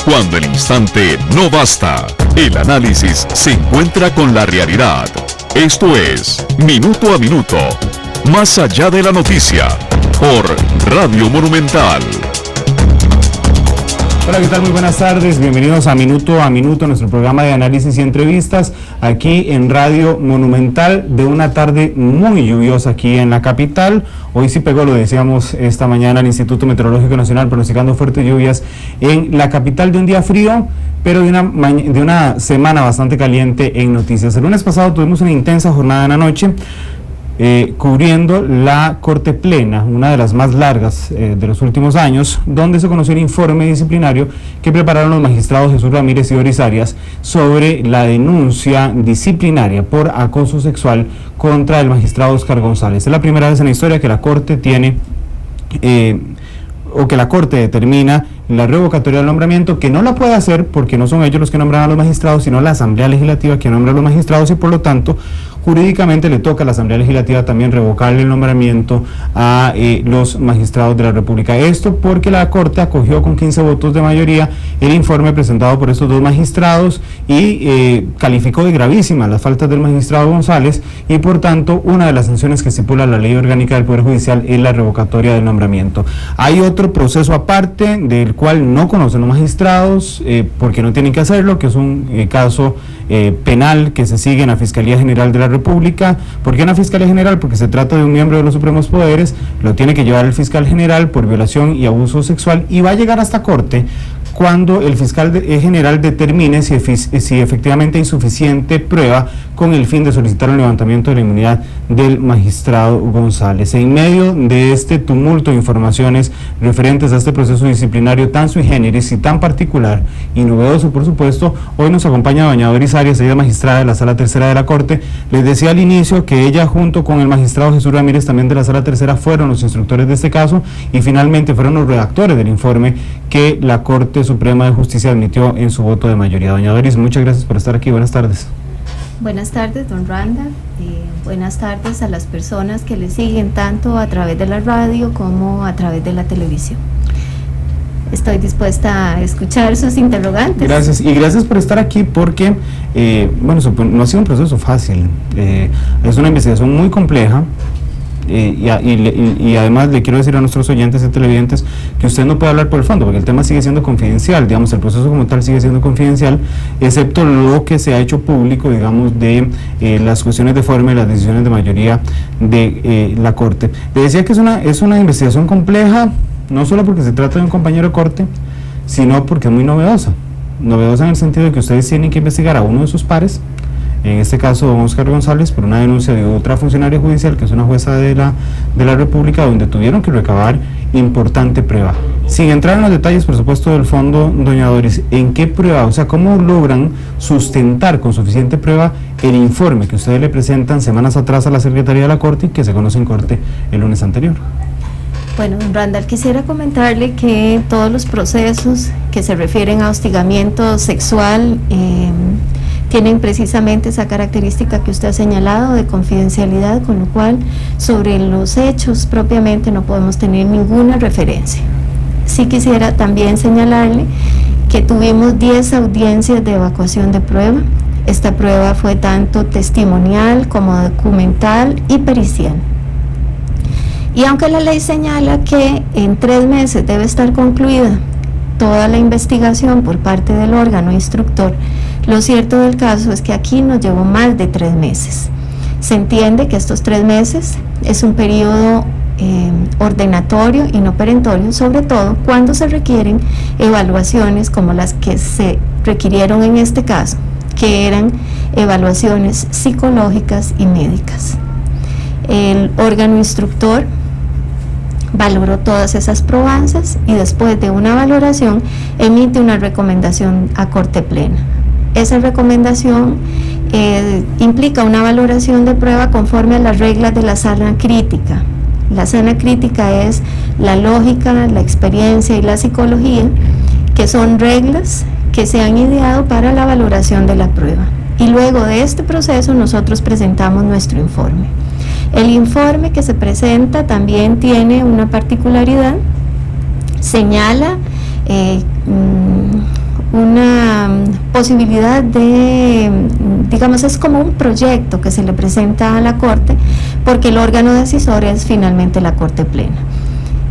Cuando el instante no basta, el análisis se encuentra con la realidad. Esto es Minuto a Minuto, más allá de la noticia, por Radio Monumental. Hola, ¿qué tal? Muy buenas tardes, bienvenidos a Minuto, nuestro programa de análisis y entrevistas aquí en Radio Monumental, de una tarde muy lluviosa aquí en la capital. Hoy sí pegó, lo decíamos esta mañana, el Instituto Meteorológico Nacional pronosticando fuertes lluvias en la capital, de un día frío, pero de una semana bastante caliente en noticias. El lunes pasado tuvimos una intensa jornada en la noche, cubriendo la Corte Plena, una de las más largas de los últimos años, donde se conoció el informe disciplinario que prepararon los magistrados Jesús Ramírez y Doris Arias sobre la denuncia disciplinaria por acoso sexual contra el magistrado Oscar González. Es la primera vez en la historia que la Corte tiene, o que la Corte determina la revocatoria del nombramiento, que no la puede hacer porque no son ellos los que nombran a los magistrados, sino la Asamblea Legislativa que nombra a los magistrados, y por lo tanto jurídicamente le toca a la Asamblea Legislativa también revocarle el nombramiento a los magistrados de la República. Esto porque la Corte acogió con 15 votos de mayoría el informe presentado por estos dos magistrados y calificó de gravísimas las faltas del magistrado González, y por tanto una de las sanciones que estipula la Ley Orgánica del Poder Judicial es la revocatoria del nombramiento. Hay otro proceso aparte del cual no conocen los magistrados porque no tienen que hacerlo, que es un caso penal que se sigue en la Fiscalía General de la República. ¿Por qué en la Fiscalía General? Porque se trata de un miembro de los supremos poderes, lo tiene que llevar el fiscal general por violación y abuso sexual, y va a llegar hasta Corte cuando el fiscal general determine si efectivamente hay suficiente prueba con el fin de solicitar un levantamiento de la inmunidad del magistrado González. En medio de este tumulto de informaciones referentes a este proceso disciplinario tan sui generis y tan particular y novedoso, por supuesto, hoy nos acompaña doña Doris Arias, ella magistrada de la Sala Tercera de la Corte. Les decía al inicio que ella, junto con el magistrado Jesús Ramírez, también de la Sala Tercera, fueron los instructores de este caso y finalmente fueron los redactores del informe que la Corte Suprema de Justicia admitió en su voto de mayoría. Doña Doris, muchas gracias por estar aquí. Buenas tardes. Buenas tardes, don Randall. Buenas tardes a las personas que le siguen tanto a través de la radio como a través de la televisión. Estoy dispuesta a escuchar sus interrogantes. Gracias, y gracias por estar aquí porque, no ha sido un proceso fácil. Es una investigación muy compleja. Y además le quiero decir a nuestros oyentes y televidentes que usted no puede hablar por el fondo, porque el tema sigue siendo confidencial, digamos, el proceso como tal sigue siendo confidencial, excepto lo que se ha hecho público, digamos, de las cuestiones de forma y las decisiones de mayoría de la Corte. Le decía que es una investigación compleja, no solo porque se trata de un compañero de Corte, sino porque es muy novedosa en el sentido de que ustedes tienen que investigar a uno de sus pares, en este caso don Oscar González, por una denuncia de otra funcionaria judicial que es una jueza de la República, donde tuvieron que recabar importante prueba. Sin entrar en los detalles, por supuesto, del fondo, doña Doris, ¿en qué prueba, o sea, cómo logran sustentar con suficiente prueba el informe que ustedes le presentan semanas atrás a la Secretaría de la Corte y que se conoce en Corte el lunes anterior? Bueno, don Randall, quisiera comentarle que todos los procesos que se refieren a hostigamiento sexual tienen precisamente esa característica que usted ha señalado de confidencialidad, con lo cual sobre los hechos propiamente no podemos tener ninguna referencia. Sí quisiera también señalarle que tuvimos 10 audiencias de evacuación de prueba. Esta prueba fue tanto testimonial como documental y pericial. Y aunque la ley señala que en 3 meses debe estar concluida toda la investigación por parte del órgano instructor, lo cierto del caso es que aquí nos llevó más de 3 meses. Se entiende que estos 3 meses es un periodo ordenatorio y no perentorio, sobre todo cuando se requieren evaluaciones como las que se requirieron en este caso, que eran evaluaciones psicológicas y médicas. El órgano instructor valoró todas esas probanzas y después de una valoración emite una recomendación a Corte Plena. Esa recomendación implica una valoración de prueba conforme a las reglas de la sana crítica. La sana crítica es la lógica, la experiencia y la psicología, que son reglas que se han ideado para la valoración de la prueba. Y luego de este proceso nosotros presentamos nuestro informe. El informe que se presenta también tiene una particularidad, señala una posibilidad de, digamos, es como un proyecto que se le presenta a la Corte, porque el órgano decisor es finalmente la Corte Plena.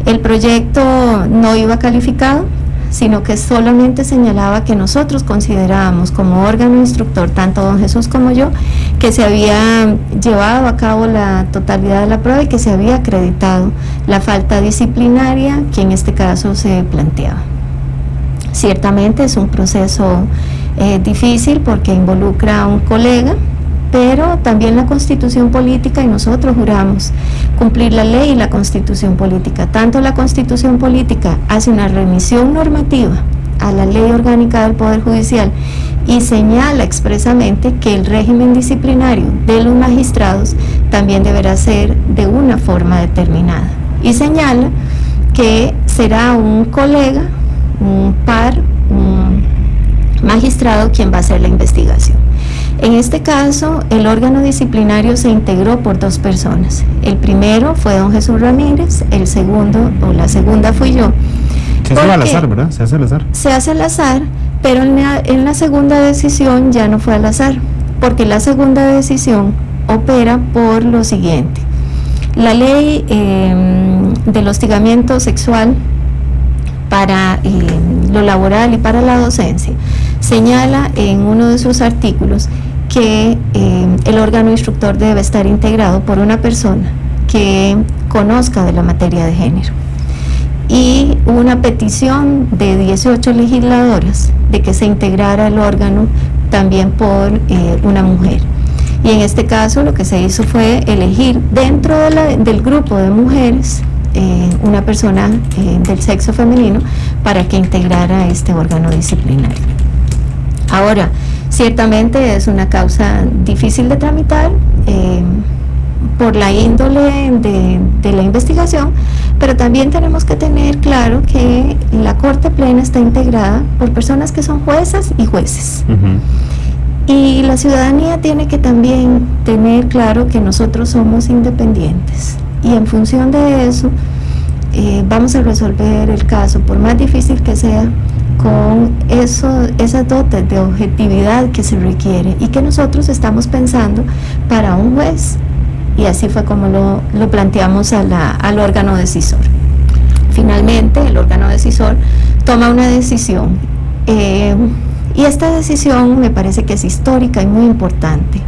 El proyecto no iba calificado, sino que solamente señalaba que nosotros considerábamos como órgano instructor, tanto don Jesús como yo, que se había llevado a cabo la totalidad de la prueba y que se había acreditado la falta disciplinaria que en este caso se planteaba. Ciertamente es un proceso difícil porque involucra a un colega, pero también la Constitución Política, y nosotros juramos cumplir la ley y la Constitución Política. Tanto la Constitución Política hace una remisión normativa a la Ley Orgánica del Poder Judicial y señala expresamente que el régimen disciplinario de los magistrados también deberá ser de una forma determinada. Y señala que será un colega, un par, un magistrado quien va a hacer la investigación. En este caso, el órgano disciplinario se integró por 2 personas. El primero fue don Jesús Ramírez, el segundo, o la segunda fui yo. Se hace al azar, ¿verdad? Se hace al azar. Se hace al azar, pero en la segunda decisión ya no fue al azar, porque la segunda decisión opera por lo siguiente. La ley del hostigamiento sexual para lo laboral y para la docencia señala en uno de sus artículos que el órgano instructor debe estar integrado por una persona que conozca de la materia de género. Y hubo una petición de 18 legisladoras de que se integrara el órgano también por una mujer. Y en este caso lo que se hizo fue elegir dentro del grupo de mujeres una persona del sexo femenino para que integrara este órgano disciplinario. Ahora, ciertamente es una causa difícil de tramitar por la índole de la investigación, pero también tenemos que tener claro que la Corte Plena está integrada por personas que son juezas y jueces. Y la ciudadanía tiene que también tener claro que nosotros somos independientes y en función de eso vamos a resolver el caso, por más difícil que sea, con esas dotes de objetividad que se requiere y que nosotros estamos pensando para un juez, y así fue como lo planteamos al órgano decisor. Finalmente el órgano decisor toma una decisión y esta decisión me parece que es histórica y muy importante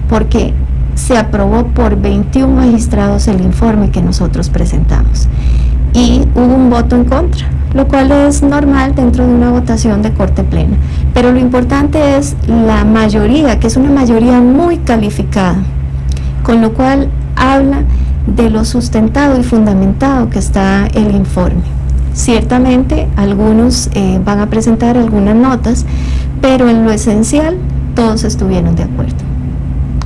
porque se aprobó por 21 magistrados el informe que nosotros presentamos y hubo un voto en contra, lo cual es normal dentro de una votación de Corte Plena, pero lo importante es la mayoría, que es una mayoría muy calificada, con lo cual habla de lo sustentado y fundamentado que está el informe. Ciertamente algunos van a presentar algunas notas, pero en lo esencial todos estuvieron de acuerdo.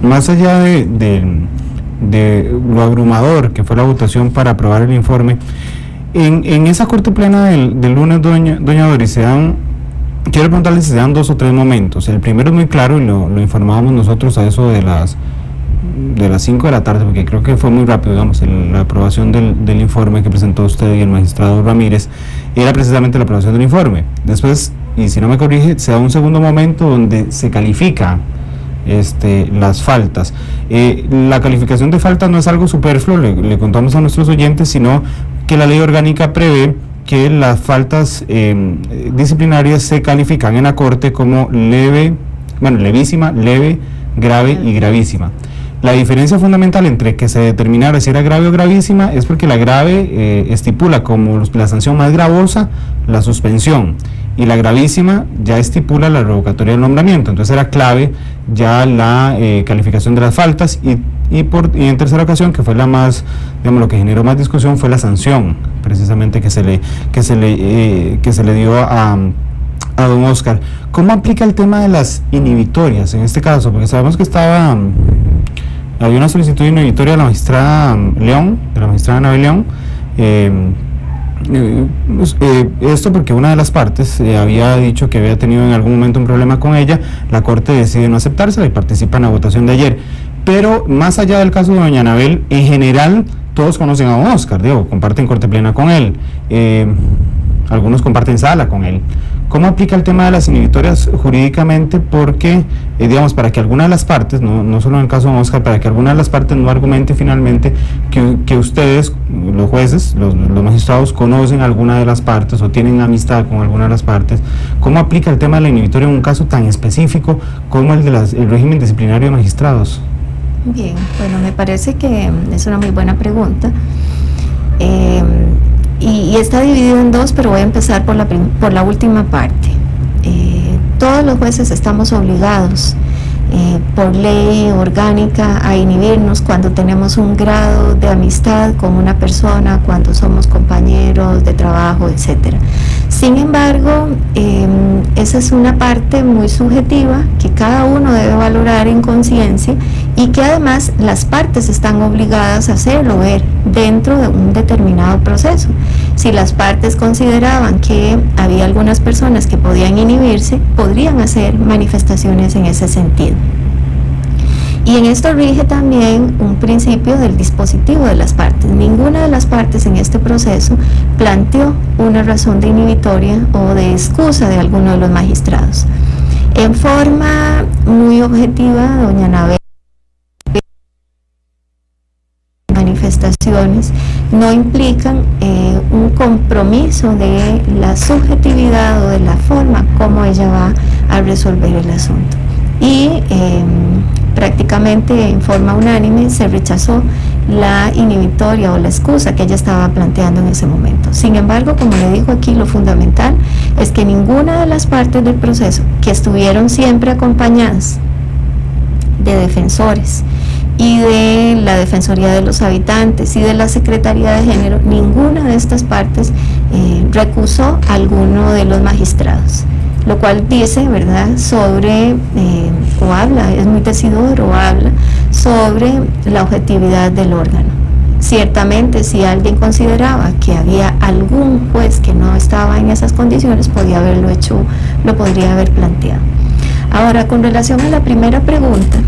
Más allá de lo abrumador que fue la votación para aprobar el informe, en esa Corte Plena del lunes, doña Doris, quiero preguntarle si se dan 2 o 3 momentos. El primero es muy claro y lo informábamos nosotros a eso de las 5 de la tarde, porque creo que fue muy rápido, digamos, la aprobación del informe que presentó usted y el magistrado Ramírez, era precisamente la aprobación del informe. Después, y si no me corrige, se da un segundo momento donde se califica las faltas. La calificación de faltas no es algo superfluo, le contamos a nuestros oyentes, sino que la ley orgánica prevé que las faltas disciplinarias se califican en la Corte como levísima, leve, grave y gravísima. La diferencia fundamental entre que se determinara si era grave o gravísima es porque la grave estipula como la sanción más gravosa la suspensión y la gravísima ya estipula la revocatoria del nombramiento. Entonces era clave ya la calificación de las faltas y en tercera ocasión, que fue la más, digamos, lo que generó más discusión fue la sanción precisamente que se le dio a don Oscar. ¿Cómo aplica el tema de las inhibitorias en este caso? Porque sabemos que había una solicitud de inhibitoria de la magistrada León, de la magistrada Anabel León, esto porque una de las partes había dicho que había tenido en algún momento un problema con ella, la Corte decide no aceptársela y participa en la votación de ayer. Pero más allá del caso de doña Anabel, en general todos conocen a don Oscar, comparten Corte Plena con él, algunos comparten sala con él. ¿Cómo aplica el tema de las inhibitorias jurídicamente? Porque, digamos, para que alguna de las partes, no solo en el caso de Oscar, para que alguna de las partes no argumente finalmente que ustedes, los jueces, los magistrados, conocen alguna de las partes o tienen amistad con alguna de las partes, ¿cómo aplica el tema de la inhibitoria en un caso tan específico como el del régimen disciplinario de magistrados? Bien, bueno, me parece que es una muy buena pregunta. Y está dividido en dos, pero voy a empezar por la última parte. Todos los jueces estamos obligados por ley orgánica a inhibirnos cuando tenemos un grado de amistad con una persona, cuando somos compañeros de trabajo, etcétera. Sin embargo, esa es una parte muy subjetiva que cada uno debe valorar en conciencia y que además las partes están obligadas a hacerlo ver dentro de un determinado proceso. Si las partes consideraban que había algunas personas que podían inhibirse, podrían hacer manifestaciones en ese sentido. Y en esto rige también un principio del dispositivo de las partes. Ninguna de las partes en este proceso planteó una razón de inhibitoria o de excusa de alguno de los magistrados. En forma muy objetiva, doña Anabel, manifestaciones no implican un compromiso de la subjetividad o de la forma como ella va a resolver el asunto. Y prácticamente en forma unánime se rechazó la inhibitoria o la excusa que ella estaba planteando en ese momento. Sin embargo, como le digo aquí, lo fundamental es que ninguna de las partes del proceso, que estuvieron siempre acompañadas de defensores y de la Defensoría de los Habitantes y de la Secretaría de Género, ninguna de estas partes recusó a alguno de los magistrados, lo cual dice, ¿verdad?, sobre, o habla, es muy decidor, o habla sobre la objetividad del órgano. Ciertamente, si alguien consideraba que había algún juez que no estaba en esas condiciones, podía haberlo hecho, lo podría haber planteado. Ahora, con relación a la primera pregunta,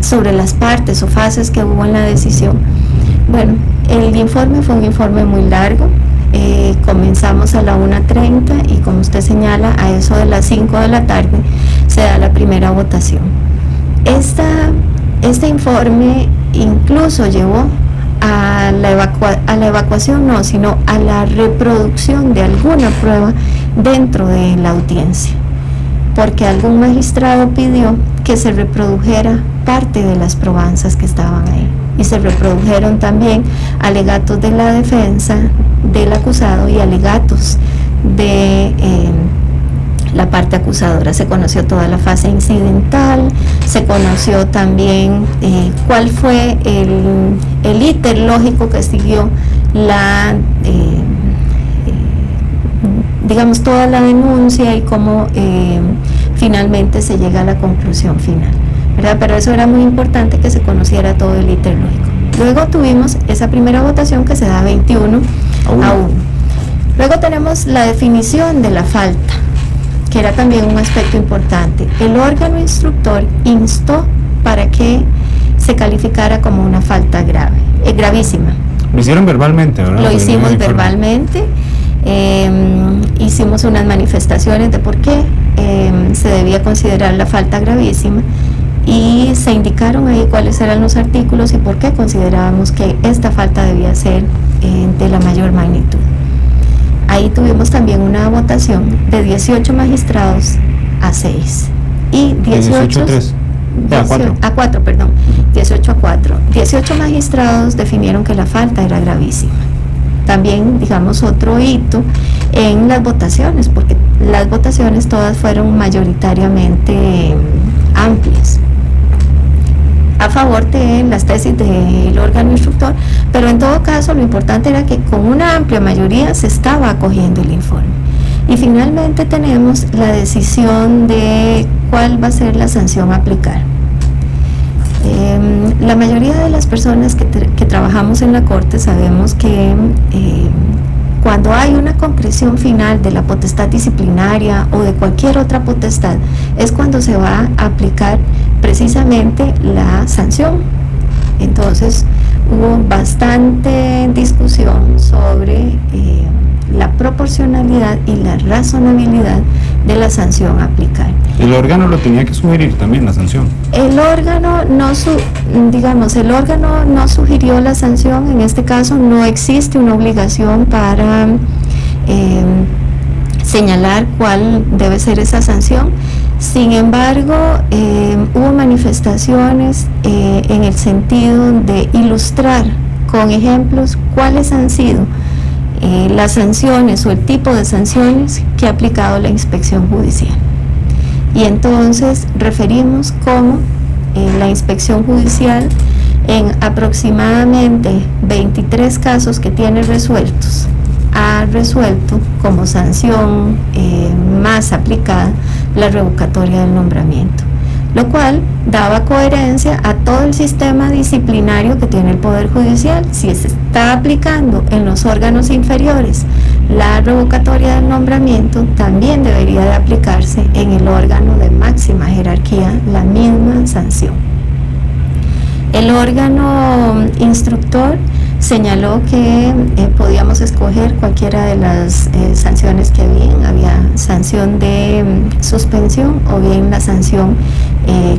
sobre las partes o fases que hubo en la decisión, bueno, el informe fue un informe muy largo. Comenzamos a la 1:30 y, como usted señala, a eso de las 5 de la tarde se da la primera votación. Este informe incluso llevó a la evacuación, no, sino a la reproducción de alguna prueba dentro de la audiencia, porque algún magistrado pidió que se reprodujera parte de las probanzas que estaban ahí, y se reprodujeron también alegatos de la defensa del acusado y alegatos de la parte acusadora. Se conoció toda la fase incidental, se conoció también cuál fue el íter lógico que siguió digamos, toda la denuncia y cómo finalmente se llega a la conclusión final, ¿verdad? Pero eso era muy importante, que se conociera todo el íter lógico. Luego tuvimos esa primera votación que se da 21 a 1. Luego tenemos la definición de la falta, que era también un aspecto importante. El órgano instructor instó para que se calificara como una falta grave, gravísima. Lo hicieron verbalmente, ¿verdad? Lo hicimos verbalmente. Hicimos unas manifestaciones de por qué se debía considerar la falta gravísima, y se indicaron ahí cuáles eran los artículos y por qué considerábamos que esta falta debía ser de la mayor magnitud. Ahí tuvimos también una votación de 18 magistrados a 6 y 18 a 4, perdón, 18 a 4. 18 magistrados definieron que la falta era gravísima. También, digamos, otro hito en las votaciones, porque las votaciones todas fueron mayoritariamente amplias a favor de las tesis del órgano instructor, pero en todo caso lo importante era que con una amplia mayoría se estaba acogiendo el informe. Y finalmente tenemos la decisión de cuál va a ser la sanción a aplicar. La mayoría de las personas que trabajamos en la Corte sabemos que cuando hay una concreción final de la potestad disciplinaria o de cualquier otra potestad, es cuando se va a aplicar precisamente la sanción. Entonces, hubo bastante discusión sobre la proporcionalidad y la razonabilidad de la sanción a aplicar. El órgano lo tenía que sugerir también, la sanción. El órgano no sugirió la sanción. En este caso no existe una obligación para señalar cuál debe ser esa sanción. Sin embargo, hubo manifestaciones en el sentido de ilustrar con ejemplos cuáles han sido las sanciones o el tipo de sanciones que ha aplicado la inspección judicial. Y entonces referimos cómo la inspección judicial, en aproximadamente 23 casos que tiene resueltos, ha resuelto como sanción más aplicada la revocatoria del nombramiento, lo cual daba coherencia a todo el sistema disciplinario que tiene el Poder Judicial. Si se está aplicando en los órganos inferiores la revocatoria del nombramiento, también debería de aplicarse en el órgano de máxima jerarquía la misma sanción. El órgano instructor señaló que podíamos escoger cualquiera de las sanciones que había sanción de suspensión o bien la sanción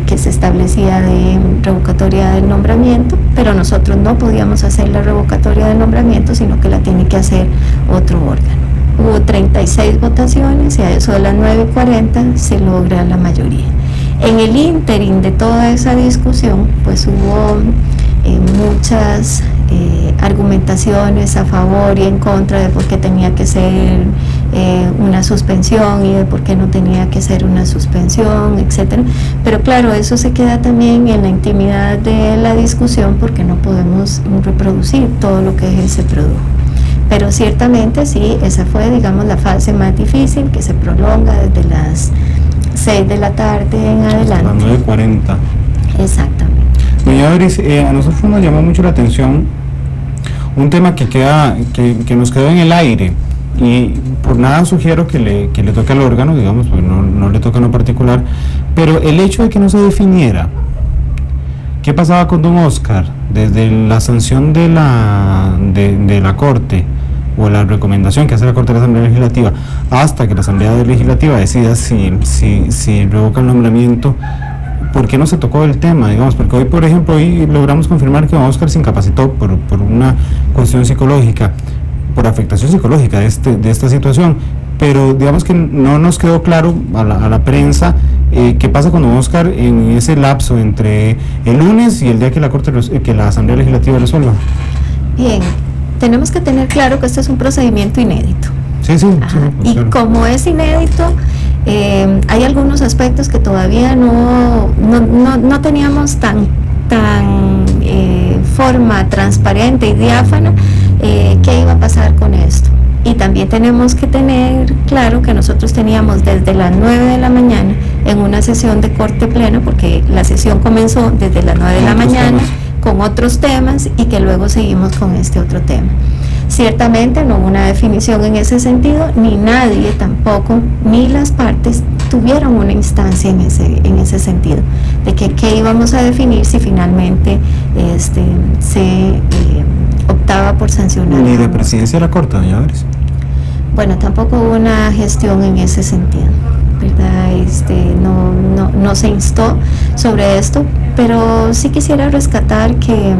que se establecía de revocatoria del nombramiento, pero nosotros no podíamos hacer la revocatoria del nombramiento, sino que la tiene que hacer otro órgano. Hubo 36 votaciones y a eso de las 9:40 se logra la mayoría. En el ínterin de toda esa discusión, pues hubo muchas argumentaciones a favor y en contra de por qué tenía que ser una suspensión y de por qué no tenía que ser una suspensión, etcétera. Pero claro, eso se queda también en la intimidad de la discusión porque no podemos reproducir todo lo que se produjo. Pero ciertamente sí, esa fue, digamos, la fase más difícil, que se prolonga desde las 6 de la tarde en adelante. Hasta las 9:40. Exactamente. Doña Doris, a nosotros nos llamó mucho la atención un tema que nos quedó en el aire, y por nada sugiero que le toque al órgano, digamos, porque no le toca en lo particular, pero el hecho de que no se definiera qué pasaba con don Oscar desde la sanción de la Corte o la recomendación que hace la Corte de la Asamblea Legislativa hasta que la Asamblea Legislativa decida si revoca el nombramiento, ¿por qué no se tocó el tema? Digamos, porque hoy logramos confirmar que don Oscar se incapacitó por una cuestión psicológica, por afectación psicológica de esta situación, pero digamos que no nos quedó claro a la prensa qué pasa con don Oscar en ese lapso entre el lunes y el día que la Asamblea Legislativa resuelva. Bien, tenemos que tener claro que este es un procedimiento inédito. Sí, y claro. Como es inédito, hay algunos aspectos que todavía no teníamos tan forma transparente y diáfana qué iba a pasar con esto. Y también tenemos que tener claro que nosotros teníamos desde las 9 de la mañana en una sesión de corte pleno, porque la sesión comenzó desde las 9 de la mañana con otros temas y que luego seguimos con este otro tema. Ciertamente no hubo una definición en ese sentido, ni nadie tampoco, ni las partes tuvieron una instancia en ese sentido, de que qué íbamos a definir si finalmente se optaba por sancionar. Ni de presidencia de la Corte, doña Doris. Bueno, tampoco hubo una gestión en ese sentido, ¿verdad? No se instó sobre esto, pero sí quisiera rescatar que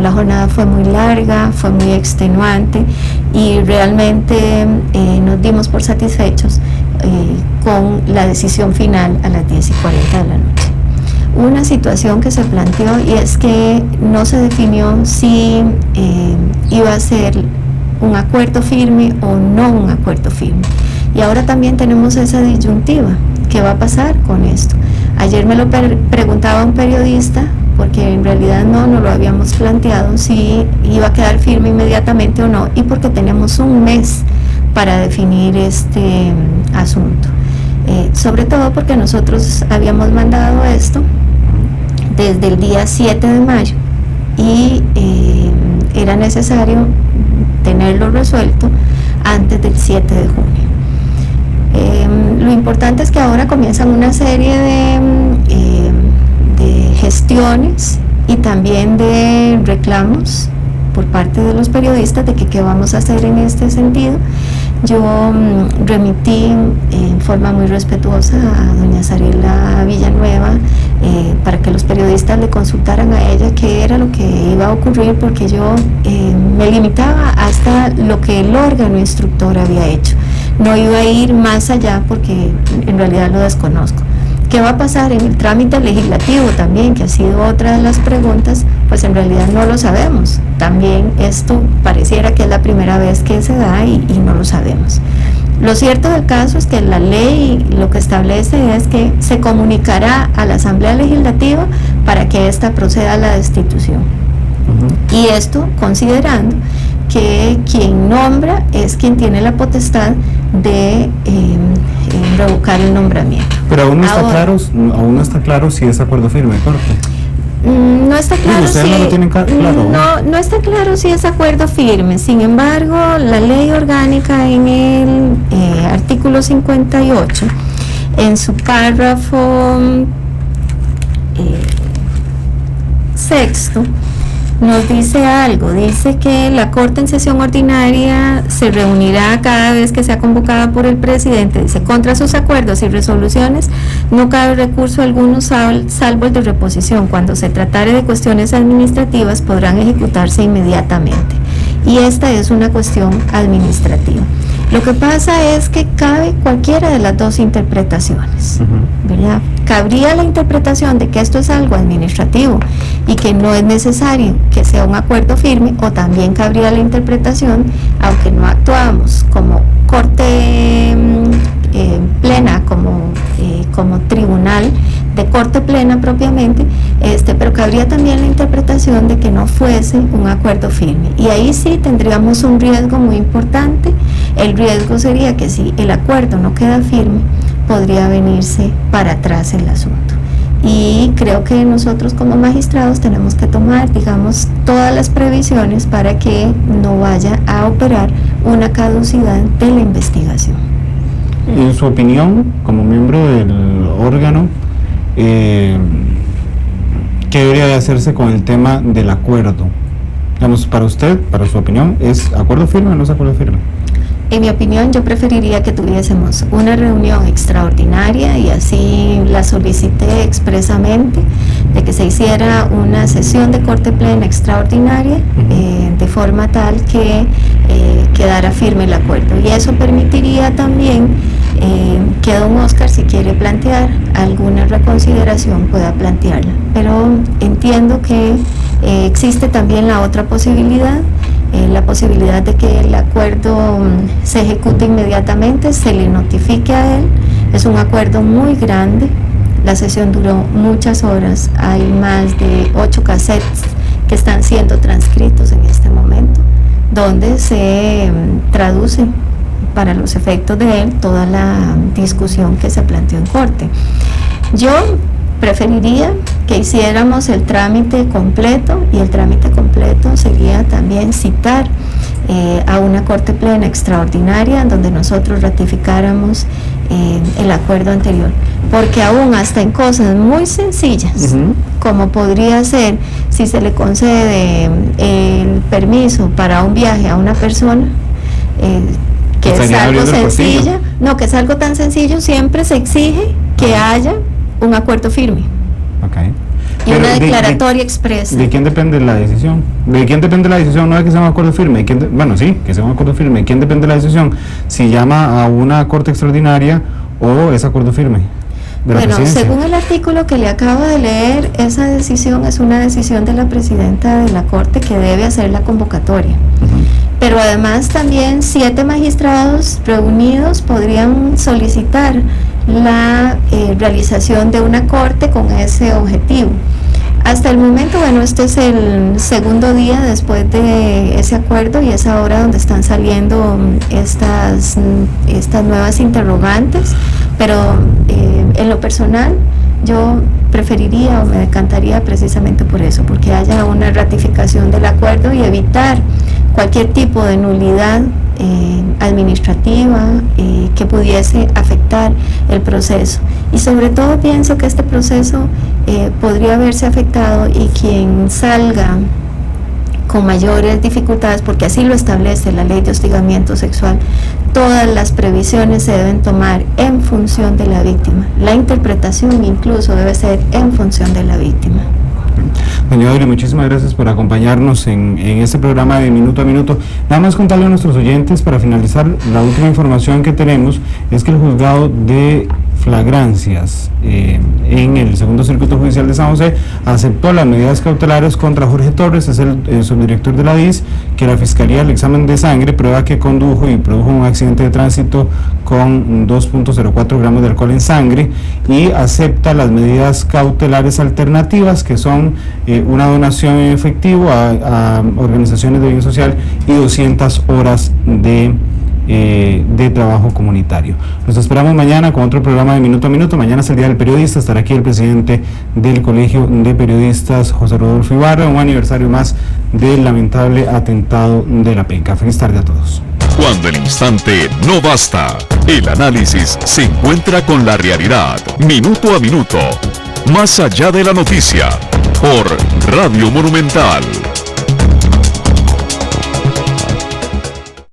la jornada fue muy larga, fue muy extenuante y realmente nos dimos por satisfechos con la decisión final a las 10:40 de la noche. Una situación que se planteó y es que no se definió si iba a ser un acuerdo firme o no un acuerdo firme. Y ahora también tenemos esa disyuntiva. ¿Qué va a pasar con esto? Ayer me lo preguntaba un periodista, porque en realidad no lo habíamos planteado, si iba a quedar firme inmediatamente o no, y porque tenemos un mes para definir este asunto. Sobre todo porque nosotros habíamos mandado esto desde el día 7 de mayo y era necesario tenerlo resuelto antes del 7 de junio. Lo importante es que ahora comienzan una serie de gestiones y también de reclamos por parte de los periodistas de que qué vamos a hacer en este sentido. Yo remití en forma muy respetuosa a doña Sarela Villanueva para que los periodistas le consultaran a ella qué era lo que iba a ocurrir, porque yo me limitaba hasta lo que el órgano instructor había hecho. No iba a ir más allá porque en realidad lo desconozco. ¿Qué va a pasar en el trámite legislativo también, que ha sido otra de las preguntas? Pues en realidad no lo sabemos. También esto pareciera que es la primera vez que se da y no lo sabemos. Lo cierto del caso es que la ley lo que establece es que se comunicará a la Asamblea Legislativa para que ésta proceda a la destitución. Y esto considerando que quien nombra es quien tiene la potestad de revocar el nombramiento. Pero aún no está claro si es acuerdo firme, corte. No está claro ¿Ustedes no lo tienen claro? No está claro si es acuerdo firme. Sin embargo, la ley orgánica en el artículo 58, en su párrafo sexto, nos dice algo. Dice que la Corte en sesión ordinaria se reunirá cada vez que sea convocada por el presidente. Dice, contra sus acuerdos y resoluciones no cabe recurso alguno salvo el de reposición. Cuando se tratare de cuestiones administrativas podrán ejecutarse inmediatamente. Y esta es una cuestión administrativa. Lo que pasa es que cabe cualquiera de las dos interpretaciones, ¿verdad? Cabría la interpretación de que esto es algo administrativo y que no es necesario que sea un acuerdo firme, o también cabría la interpretación, aunque no actuamos como corte plena, como tribunal de corte plena propiamente, pero cabría también la interpretación de que no fuese un acuerdo firme, y ahí sí tendríamos un riesgo muy importante. El riesgo sería que si el acuerdo no queda firme, podría venirse para atrás el asunto. Y creo que nosotros como magistrados tenemos que tomar, digamos, todas las previsiones para que no vaya a operar una caducidad de la investigación. En su opinión, como miembro del órgano, ¿qué debería de hacerse con el tema del acuerdo? Digamos, para usted, para su opinión, ¿es acuerdo firme o no es acuerdo firme? En mi opinión, yo preferiría que tuviésemos una reunión extraordinaria, y así la solicité expresamente, de que se hiciera una sesión de corte plena extraordinaria, de forma tal que quedara firme el acuerdo. Y eso permitiría también que don Oscar, si quiere plantear alguna reconsideración, pueda plantearla. Pero entiendo que existe también la otra posibilidad, la posibilidad de que el acuerdo se ejecute inmediatamente, se le notifique a él. Es un acuerdo muy grande, la sesión duró muchas horas, hay más de 8 cassettes que están siendo transcritos en este momento, donde se traduce para los efectos de él toda la discusión que se planteó en corte. Yo preferiría que hiciéramos el trámite completo, y el trámite completo sería también citar a una corte plena extraordinaria donde nosotros ratificáramos el acuerdo anterior, porque aún hasta en cosas muy sencillas, como podría ser si se le concede el permiso para un viaje a una persona, que es algo sencillo, que es algo tan sencillo, siempre se exige que haya un acuerdo firme. Okay. Y una declaratoria expresa. ¿De quién depende la decisión? ¿De quién depende la decisión? No es que sea un acuerdo firme. Bueno, sí, que sea un acuerdo firme. ¿De quién depende la decisión? Si llama a una corte extraordinaria o es acuerdo firme. Bueno, según el artículo que le acabo de leer, esa decisión es una decisión de la presidenta de la Corte, que debe hacer la convocatoria. Pero además también 7 magistrados reunidos podrían solicitar la realización de una corte con ese objetivo. Hasta el momento, bueno, este es el segundo día después de ese acuerdo, y es ahora donde están saliendo estas nuevas interrogantes, pero en lo personal yo preferiría o me decantaría precisamente por eso, porque haya una ratificación del acuerdo y evitar cualquier tipo de nulidad administrativa que pudiese afectar el proceso. Y sobre todo pienso que este proceso podría verse afectado y quien salga con mayores dificultades, porque así lo establece la ley de hostigamiento sexual, todas las previsiones se deben tomar en función de la víctima. La interpretación incluso debe ser en función de la víctima. Doña Audrey, muchísimas gracias por acompañarnos en este programa de Minuto a Minuto. Nada más contarle a nuestros oyentes, para finalizar, la última información que tenemos es que el juzgado de flagrancias en el segundo circuito judicial de San José aceptó las medidas cautelares contra Jorge Torres, es el subdirector de la DIS, que la Fiscalía, el examen de sangre prueba que condujo y produjo un accidente de tránsito con 2.04 gramos de alcohol en sangre, y acepta las medidas cautelares alternativas, que son una donación en efectivo a organizaciones de bien social y 200 horas de trabajo comunitario. Nos esperamos mañana con otro programa de Minuto a Minuto. Mañana es el Día del Periodista, estará aquí el presidente del Colegio de Periodistas, José Rodolfo Ibarra, un aniversario más del lamentable atentado de La Penca. Feliz tarde a todos. Cuando el instante no basta, el análisis se encuentra con la realidad. Minuto a minuto, más allá de la noticia, por Radio Monumental.